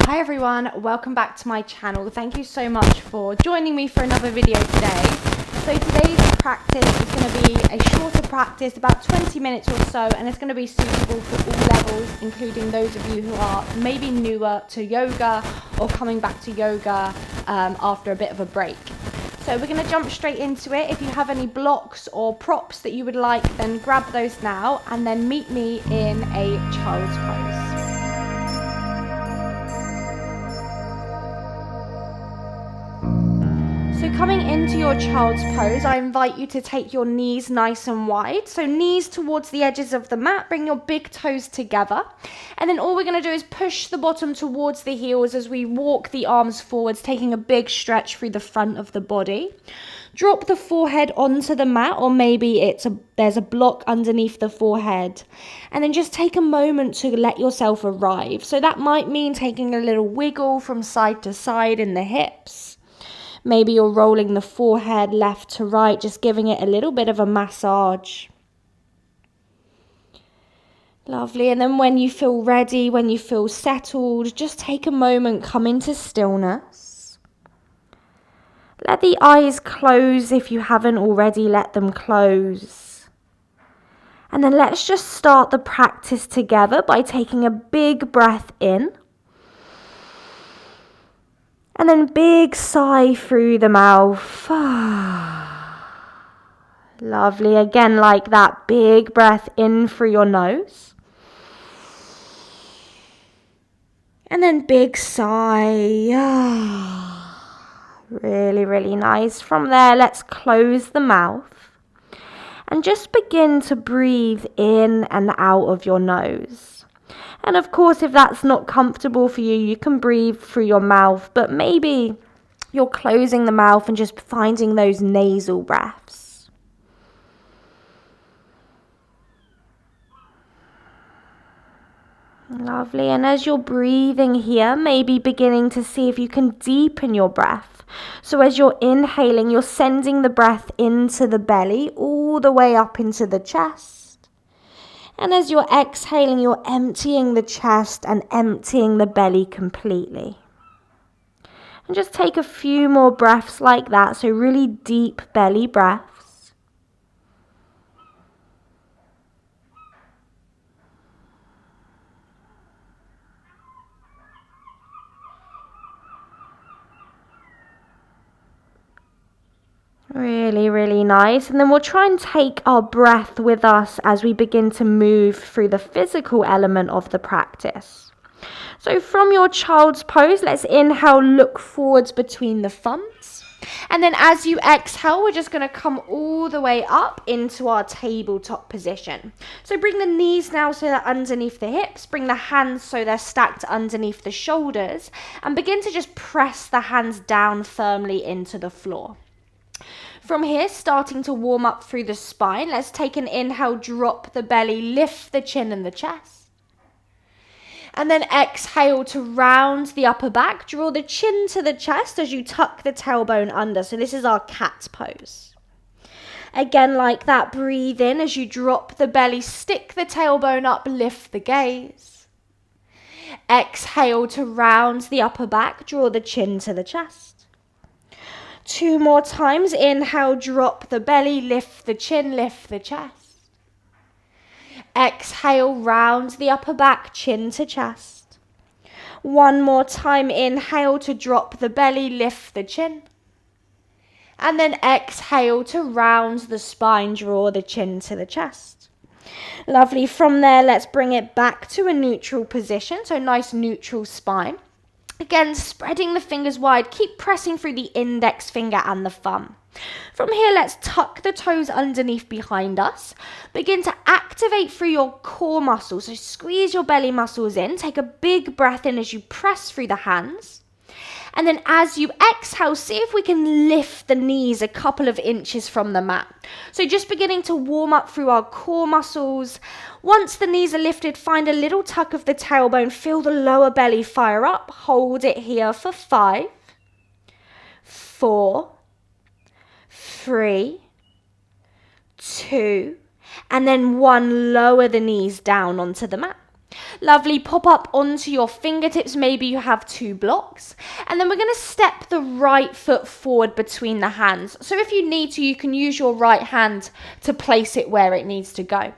Hi everyone, welcome back to my channel. Thank you so much for joining me for another video today. So today's practice is going to be a shorter practice, about 20 minutes or so, and it's going to be suitable for all levels, including those of you who are maybe newer to yoga or coming back to yoga after a bit of a break. So we're going to jump straight into it. If you have any blocks or props that you would like, then grab those now and then meet me in a child's pose. So coming into your child's pose, I invite you to take your knees nice and wide. So knees towards the edges of the mat, bring your big toes together. And then all we're going to do is push the bottom towards the heels as we walk the arms forwards, taking a big stretch through the front of the body. Drop the forehead onto the mat, or maybe there's a block underneath the forehead. And then just take a moment to let yourself arrive. So that might mean taking a little wiggle from side to side in the hips. Maybe you're rolling the forehead left to right, just giving it a little bit of a massage. Lovely. And then when you feel ready, when you feel settled, just take a moment, come into stillness. Let the eyes close if you haven't already let them close. And then let's just start the practice together by taking a big breath in. And then big sigh through the mouth. Lovely. Again, like that, big breath in through your nose. And then big sigh. Really, really nice. From there, let's close the mouth. And just begin to breathe in and out of your nose. And of course, if that's not comfortable for you, you can breathe through your mouth, but maybe you're closing the mouth and just finding those nasal breaths. Lovely. And as you're breathing here, maybe beginning to see if you can deepen your breath. So as you're inhaling, you're sending the breath into the belly, all the way up into the chest. And as you're exhaling, you're emptying the chest and emptying the belly completely. And just take a few more breaths like that, so really deep belly breaths. Really, really nice. And then we'll try and take our breath with us as we begin to move through the physical element of the practice. So from your child's pose, let's inhale, look forwards between the thumbs. And then as you exhale, we're just going to come all the way up into our tabletop position. So bring the knees now so they're underneath the hips. Bring the hands so they're stacked underneath the shoulders. And begin to just press the hands down firmly into the floor. From here, starting to warm up through the spine, let's take an inhale, drop the belly, lift the chin and the chest. And then exhale to round the upper back, draw the chin to the chest as you tuck the tailbone under. So this is our cat pose. Again, like that, breathe in as you drop the belly, stick the tailbone up, lift the gaze. Exhale to round the upper back, draw the chin to the chest. 2 more times. Inhale, drop the belly, lift the chin, lift the chest. Exhale, round the upper back, chin to chest. 1 more time. Inhale to drop the belly, lift the chin. And then exhale to round the spine, draw the chin to the chest. Lovely. From there, let's bring it back to a neutral position. So nice neutral spine. Again, spreading the fingers wide, keep pressing through the index finger and the thumb. From here, let's tuck the toes underneath behind us. Begin to activate through your core muscles. So squeeze your belly muscles in. Take a big breath in as you press through the hands. And then as you exhale, see if we can lift the knees a couple of inches from the mat. So just beginning to warm up through our core muscles. Once the knees are lifted, find a little tuck of the tailbone. Feel the lower belly fire up. Hold it here for 5, 4, 3, 2, and then 1. Lower the knees down onto the mat. Lovely, pop up onto your fingertips, maybe you have 2 blocks. And then we're going to step the right foot forward between the hands. So if you need to, you can use your right hand to place it where it needs to go.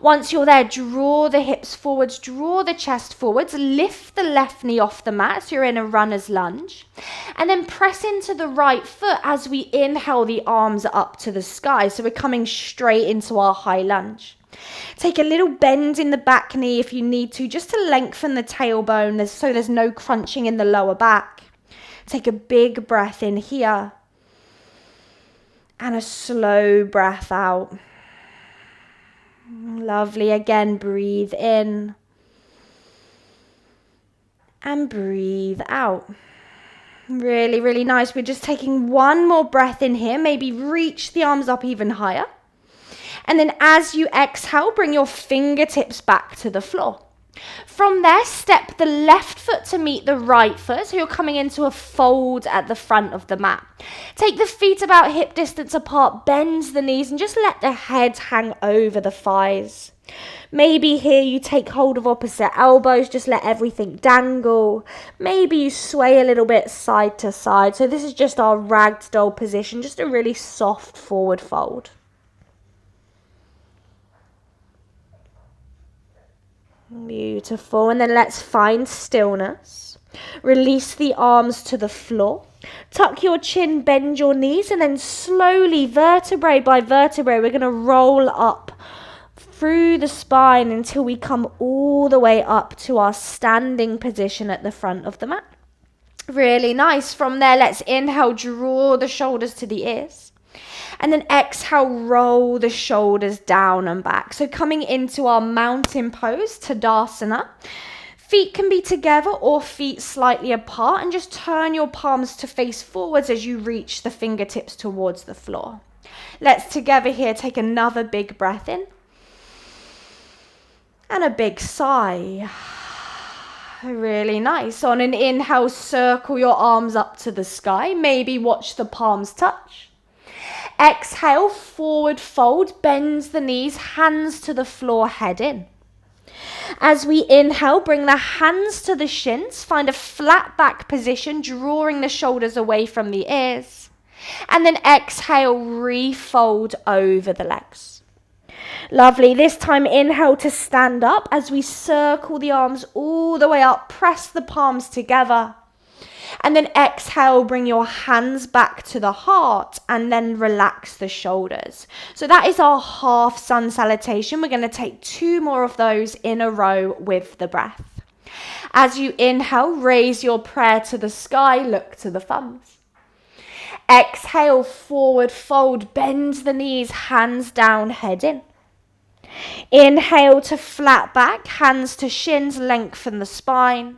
Once you're there, draw the hips forwards, draw the chest forwards, lift the left knee off the mat so you're in a runner's lunge. And then press into the right foot as we inhale the arms up to the sky. So we're coming straight into our high lunge. Take a little bend in the back knee if you need to, just to lengthen the tailbone so there's no crunching in the lower back. Take a big breath in here and a slow breath out. Lovely. Again, breathe in and breathe out. Really, really nice. We're just taking one more breath in here. Maybe reach the arms up even higher. And then as you exhale, bring your fingertips back to the floor. From there, step the left foot to meet the right foot. So you're coming into a fold at the front of the mat. Take the feet about hip distance apart, bend the knees, and just let the head hang over the thighs. Maybe here you take hold of opposite elbows, just let everything dangle. Maybe you sway a little bit side to side. So this is just our ragdoll position, just a really soft forward fold. Beautiful. And then let's find stillness. Release the arms to the floor. Tuck your chin, bend your knees, and then slowly, vertebrae by vertebrae, we're going to roll up through the spine until we come all the way up to our standing position at the front of the mat. Really nice. From there, let's inhale, draw the shoulders to the ears. And then exhale, roll the shoulders down and back. So coming into our mountain pose, Tadasana. Feet can be together or feet slightly apart, and just turn your palms to face forwards as you reach the fingertips towards the floor. Let's together here take another big breath in. And a big sigh. Really nice. On an inhale, circle your arms up to the sky. Maybe watch the palms touch. Exhale, forward fold, bend the knees, hands to the floor, head in. As we inhale, bring the hands to the shins, find a flat back position, drawing the shoulders away from the ears. And then exhale, refold over the legs. Lovely. This time, inhale to stand up as we circle the arms all the way up, press the palms together. And then exhale, bring your hands back to the heart and then relax the shoulders. So that is our half sun salutation. We're going to take 2 more of those in a row with the breath. As you inhale, raise your prayer to the sky, look to the thumbs. Exhale, forward fold, bend the knees, hands down, head in. Inhale to flat back, hands to shins, lengthen the spine.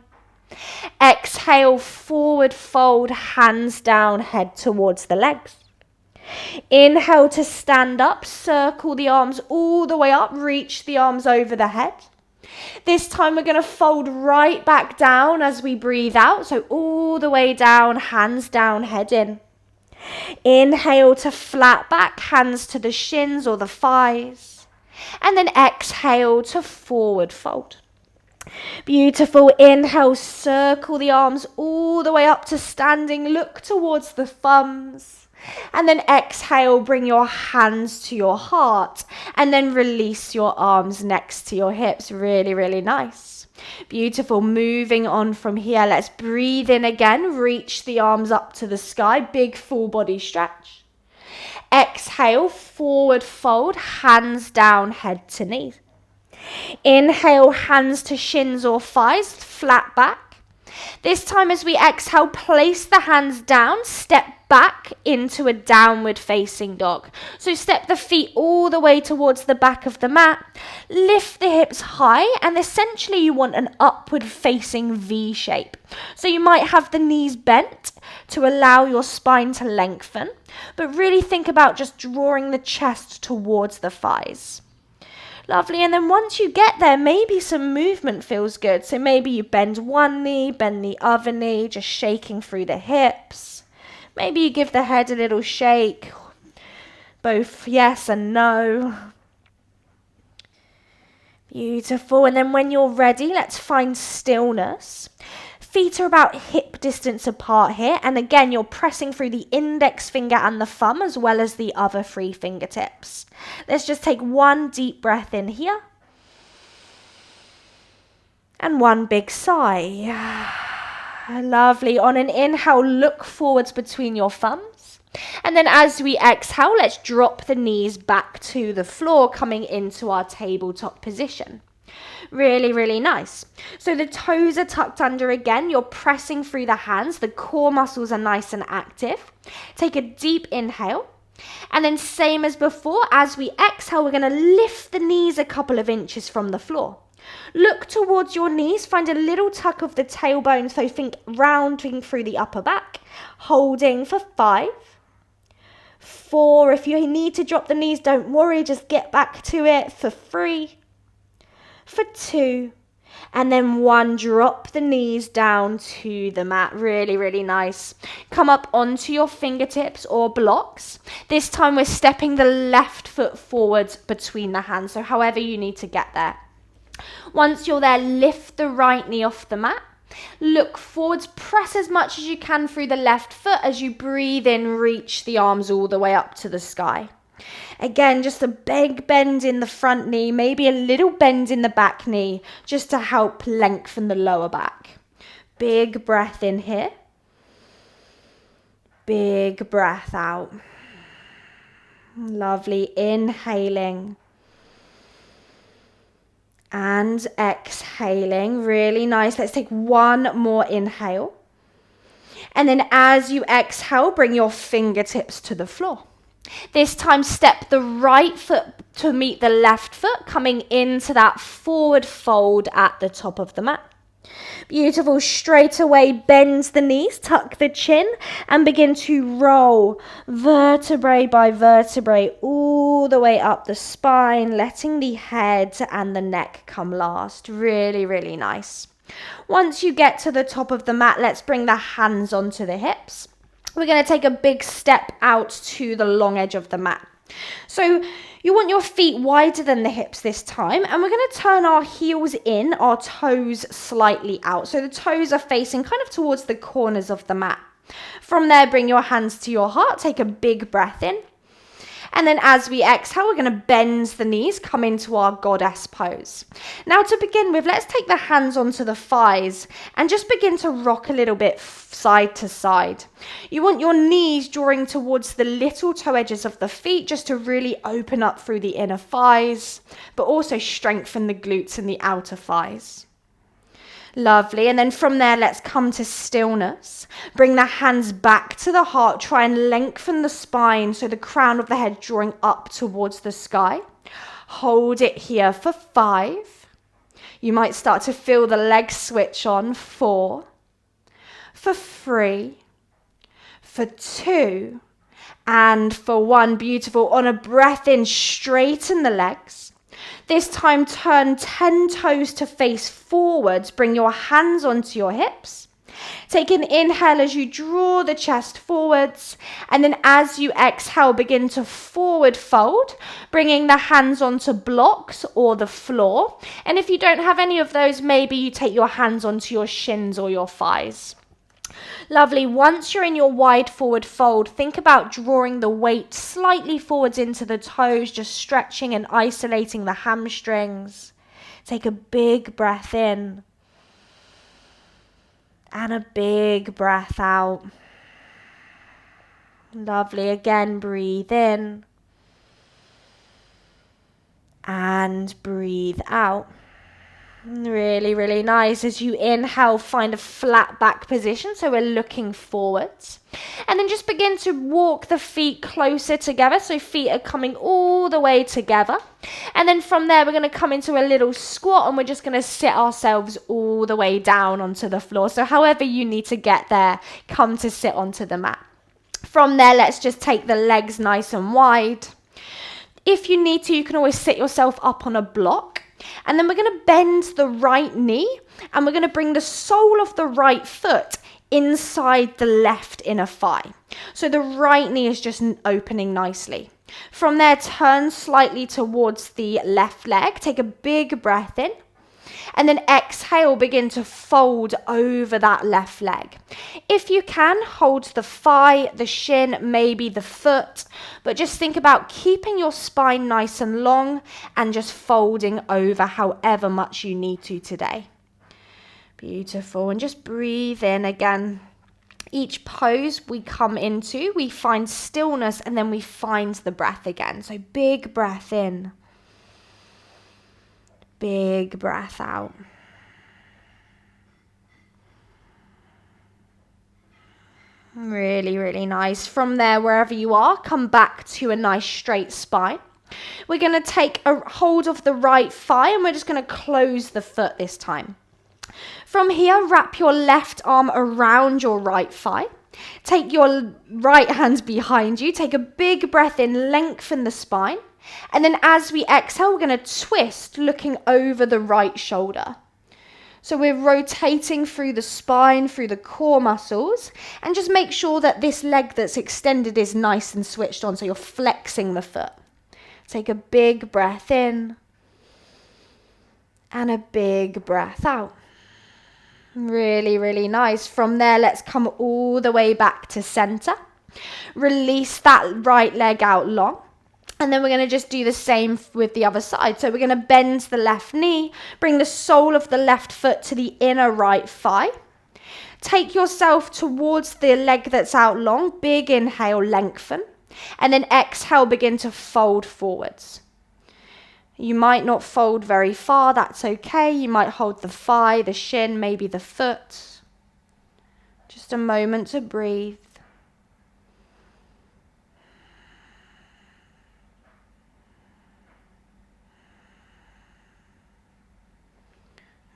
Exhale, forward fold, hands down, head towards the legs. Inhale to stand up, circle the arms all the way up, reach the arms over the head. This time we're going to fold right back down as we breathe out, so all the way down, hands down, head in. Inhale to flat back, hands to the shins or the thighs. And then exhale to forward fold. Beautiful. Inhale, circle the arms all the way up to standing. Look towards the thumbs. And then exhale, bring your hands to your heart. And then release your arms next to your hips. Really, really nice. Beautiful. Moving on from here, let's breathe in again. Reach the arms up to the sky. Big full body stretch. Exhale, forward fold, hands down, head to knees. Inhale, hands to shins or thighs, flat back. This time as we exhale, place the hands down, step back into a downward facing dog. So step the feet all the way towards the back of the mat, lift the hips high, and essentially you want an upward facing V shape. So you might have the knees bent to allow your spine to lengthen, but really think about just drawing the chest towards the thighs. Lovely. And then once you get there, maybe some movement feels good. So maybe you bend one knee, bend the other knee, just shaking through the hips. Maybe you give the head a little shake, both yes and no. Beautiful. And then when you're ready, let's find stillness. Feet are about hip distance apart here. And again, you're pressing through the index finger and the thumb as well as the other 3 fingertips. Let's just take one deep breath in here. And one big sigh. Lovely. On an inhale, look forwards between your thumbs. And then as we exhale, let's drop the knees back to the floor, coming into our tabletop position. Really, really nice. So the toes are tucked under again. You're pressing through the hands. The core muscles are nice and active. Take a deep inhale. And then same as before, as we exhale, we're going to lift the knees a couple of inches from the floor. Look towards your knees. Find a little tuck of the tailbone. So think rounding through the upper back. Holding for 5. 4. If you need to drop the knees, don't worry. Just get back to it. For 3. For 2. And then 1. Drop the knees down to the mat. Really, really nice. Come up onto your fingertips or blocks. This time we're stepping the left foot forwards between the hands. So however you need to get there. Once you're there, lift the right knee off the mat. Look forwards, press as much as you can through the left foot. As you breathe in, reach the arms all the way up to the sky. Again, just a big bend in the front knee, maybe a little bend in the back knee, just to help lengthen the lower back. Big breath in here. Big breath out. Lovely, inhaling. And exhaling, really nice. Let's take one more inhale. And then as you exhale, bring your fingertips to the floor. This time, step the right foot to meet the left foot, coming into that forward fold at the top of the mat. Beautiful. Straight away, bend the knees, tuck the chin, and begin to roll vertebrae by vertebrae all the way up the spine, letting the head and the neck come last. Really, really nice. Once you get to the top of the mat, let's bring the hands onto the hips. We're going to take a big step out to the long edge of the mat. So you want your feet wider than the hips this time, and we're going to turn our heels in, our toes slightly out. So the toes are facing kind of towards the corners of the mat. From there, bring your hands to your heart, take a big breath in. And then as we exhale, we're going to bend the knees, come into our goddess pose. Now to begin with, let's take the hands onto the thighs and just begin to rock a little bit side to side. You want your knees drawing towards the little toe edges of the feet just to really open up through the inner thighs, but also strengthen the glutes and the outer thighs. Lovely. And then from there, let's come to stillness. Bring the hands back to the heart. Try and lengthen the spine so the crown of the head drawing up towards the sky. Hold it here for 5. You might start to feel the legs switch on. 4. For 3. For 2. And for 1. Beautiful. On a breath in, straighten the legs. This time, turn 10 toes to face forwards. Bring your hands onto your hips. Take an inhale as you draw the chest forwards. And then as you exhale, begin to forward fold, bringing the hands onto blocks or the floor. And if you don't have any of those, maybe you take your hands onto your shins or your thighs. Lovely. Once you're in your wide forward fold, think about drawing the weight slightly forwards into the toes, just stretching and isolating the hamstrings. Take a big breath in and a big breath out. Lovely. Again, breathe in and breathe out. Really, really nice. As you inhale, find a flat back position. So we're looking forwards. And then just begin to walk the feet closer together. So feet are coming all the way together. And then from there, we're going to come into a little squat and we're just going to sit ourselves all the way down onto the floor. So however you need to get there, come to sit onto the mat. From there, let's just take the legs nice and wide. If you need to, you can always sit yourself up on a block. And then we're going to bend the right knee and we're going to bring the sole of the right foot inside the left inner thigh. So the right knee is just opening nicely. From there, turn slightly towards the left leg. Take a big breath in. And then exhale, begin to fold over that left leg. If you can, hold the thigh, the shin, maybe the foot, but just think about keeping your spine nice and long and just folding over however much you need to today. Beautiful. And just breathe in again. Each pose we come into, we find stillness and then we find the breath again. So big breath in. Big breath out. Really, really nice. From there, wherever you are, come back to a nice straight spine. We're going to take a hold of the right thigh and we're just going to close the foot this time. From here, wrap your left arm around your right thigh. Take your right hand behind you. Take a big breath in, lengthen the spine. And then as we exhale, we're going to twist, looking over the right shoulder. So we're rotating through the spine, through the core muscles, and just make sure that this leg that's extended is nice and switched on, so you're flexing the foot. Take a big breath in and a big breath out. Really, really nice. From there, let's come all the way back to center. Release that right leg out long. And then we're going to just do the same with the other side. So we're going to bend the left knee, bring the sole of the left foot to the inner right thigh. Take yourself towards the leg that's out long. Big inhale, lengthen. And then exhale, begin to fold forwards. You might not fold very far, that's okay. You might hold the thigh, the shin, maybe the foot. Just a moment to breathe.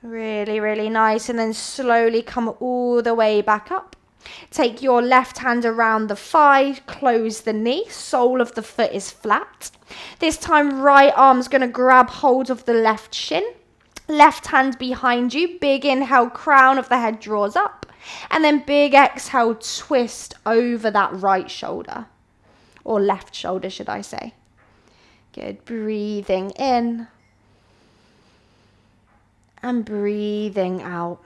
Really, really nice. And then slowly come all the way back up. Take your left hand around the thigh, close the knee, sole of the foot is flat. This time, right arm's going to grab hold of the left shin. Left hand behind you, big inhale, crown of the head draws up. And then big exhale, twist over that right shoulder. Or left shoulder, should I say. Good, breathing in. And breathing out.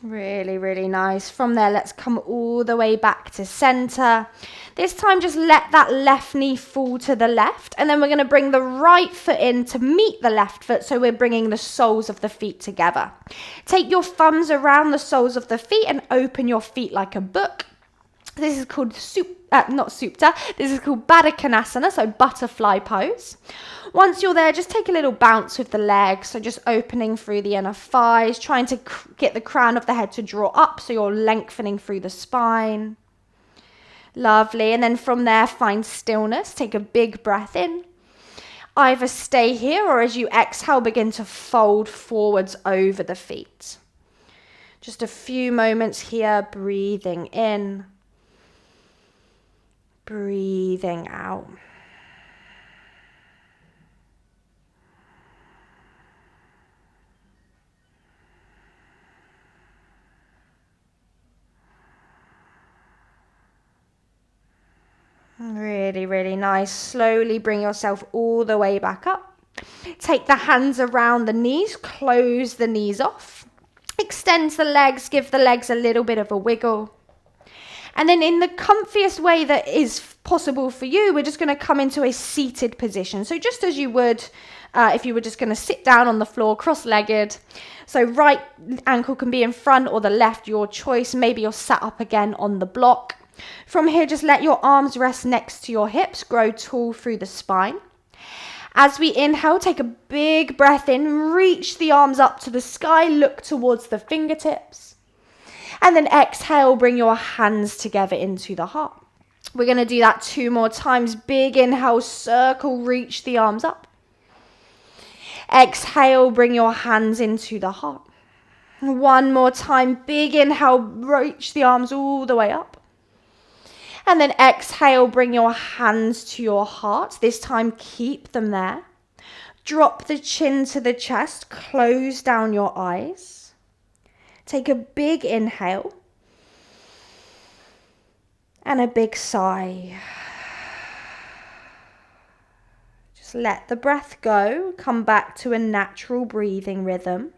Really, really nice. From there, let's come all the way back to center. This time, just let that left knee fall to the left. And then we're going to bring the right foot in to meet the left foot. So we're bringing the soles of the feet together. Take your thumbs around the soles of the feet and open your feet like a book. This is called this is called Baddha Konasana, so butterfly pose. Once you're there, just take a little bounce with the legs, so just opening through the inner thighs, trying to get the crown of the head to draw up, so you're lengthening through the spine. Lovely, and then from there, find stillness. Take a big breath in. Either stay here, or as you exhale, begin to fold forwards over the feet. Just a few moments here, breathing in. Breathing out. Really, really nice. Slowly bring yourself all the way back up. Take the hands around the knees, close the knees off. Extend the legs, give the legs a little bit of a wiggle. And then in the comfiest way that is possible for you, we're just going to come into a seated position. So just as you would if you were just going to sit down on the floor, cross-legged. So right ankle can be in front or the left, your choice. Maybe you're sat up again on the block. From here, just let your arms rest next to your hips. Grow tall through the spine. As we inhale, take a big breath in. Reach the arms up to the sky. Look towards the fingertips. And then exhale, bring your hands together into the heart. We're going to do that 2 more times. Big inhale, circle, reach the arms up. Exhale, bring your hands into the heart. 1 more time. Big inhale, reach the arms all the way up. And then exhale, bring your hands to your heart. This time, keep them there. Drop the chin to the chest, close down your eyes. Take a big inhale and a big sigh. Just let the breath go, come back to a natural breathing rhythm.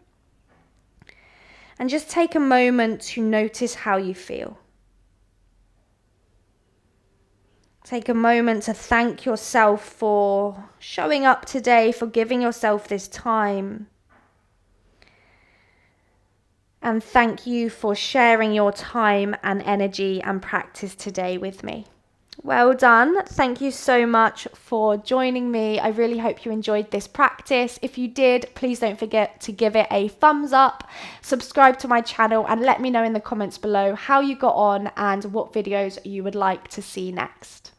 And just take a moment to notice how you feel. Take a moment to thank yourself for showing up today, for giving yourself this time. And thank you for sharing your time and energy and practice today with me. Well done. Thank you so much for joining me. I really hope you enjoyed this practice. If you did, please don't forget to give it a thumbs up, subscribe to my channel, and let me know in the comments below how you got on and what videos you would like to see next.